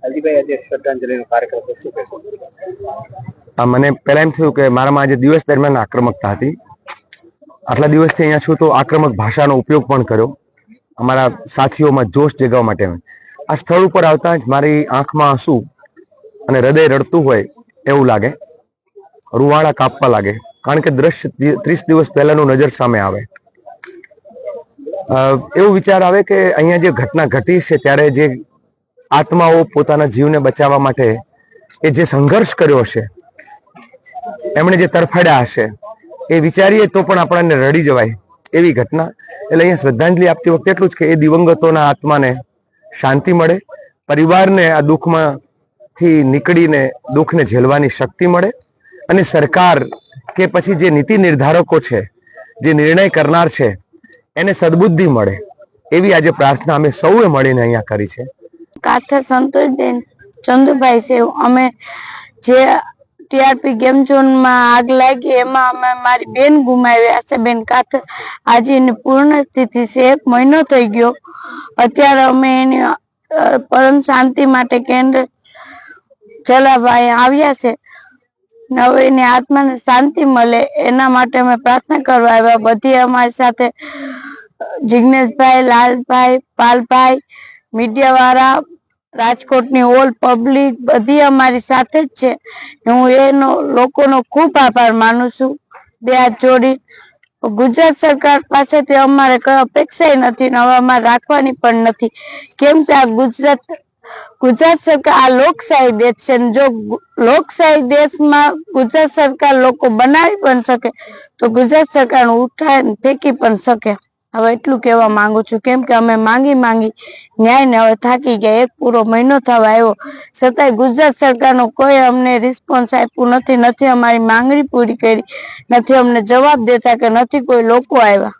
હાજીભાઈ, આજે શ્રદ્ધાંજલિનો કાર્યક્રમ છે, શું કહેશો? મને પહેલા એમ થયું કે મારામાં આજે દિવસ દરમિયાન આક્રમકતા હતી. આટલા દિવસથી અહીંયા છું તો આક્રમક ભાષાનો ઉપયોગ પણ કર્યો અમારા સાથીઓમાં જોશ જગાવવા માટે. આ સ્થળ ઉપર આવતા જ મારી આંખમાં આંસુ અને હૃદય રડતું હોય એવું લાગે, રૂવાડા કાપવા લાગે, કારણ કે દ્રશ્ય 30 દિવસ પહેલાનું નજર સામે આવે. એવો વિચાર આવે કે અહીંયા જે ઘટના ઘટી છે ત્યારે જે આત્માઓ પોતાના જીવને બચાવવા માટે એ જે સંઘર્ષ કર્યો હશે, એમણે જે તરફડ્યા હશે, એ વિચારીએ તો પણ આપણને રડી જવાય એવી ઘટના. એટલે અહીંયા શ્રદ્ધાંજલિ આપતી વખતે એટલું જ કે એ દિવંગતોના આત્માને શાંતિ મળે, પરિવારને આ દુઃખમાંથી નીકળીને દુઃખને ઝેલવાની શક્તિ મળે, અને સરકાર કે પછી જે નીતિ નિર્ધારકો છે, જે નિર્ણય કરનાર છે, એને સદબુદ્ધિ મળે એવી આજે પ્રાર્થના અમે સૌએ મળીને અહીંયા કરી છે. કાથર સંતોષબેન ચંદુભાઈ છે. અમે જે ટીઆરપી ગેમ ઝોનમાં આગ લાગી એમાં અમે મારી બેન ગુમાવ્યા છે, બેન કાથર. આજે એની પૂર્ણ તિથિ છે, 1 મહિનો થઈ ગયો. અત્યારે અમે એની પરમ શાંતિ માટે કેન્દ્ર ચલાવવા આવ્યા છે. હવે એની આત્માને શાંતિ મળે એના માટે અમે પ્રાર્થના કરવા આવ્યા. બધી અમારી સાથે જિગ્નેશભાઈ, લાલભાઈ, પાલભાઈ, મીડિયા વાળા, રાજકોટની ઓલ પબ્લિક બધી અમારી સાથે જ છે. હું એનો લોકોનો ખૂબ આભાર માનું છું. 2 હાથ જોડી. ગુજરાત સરકાર પાસેથી અમારે કઈ અપેક્ષા નથી ને હવે અમારે રાખવાની પણ નથી, કેમ કે આ ગુજરાત સરકાર આ લોકશાહી દેશ છે. જો લોકશાહી દેશમાં ગુજરાત સરકાર લોકો બનાવી પણ શકે તો ગુજરાત સરકાર ઉઠાવીને ફેંકી પણ શકે. હવે એટલું કહેવા માંગુ છું, કેમ કે અમે માંગી ન્યાય ને હવે થાકી ગયા. 1 પૂરો મહિનો થવા આવ્યો છતાંય ગુજરાત સરકારનો કોઈ અમને રિસ્પોન્સ આપ્યું નથી, નથી અમારી માંગણી પૂરી કરી, નથી અમને જવાબ દેતા કે નથી કોઈ લોકો આવ્યા.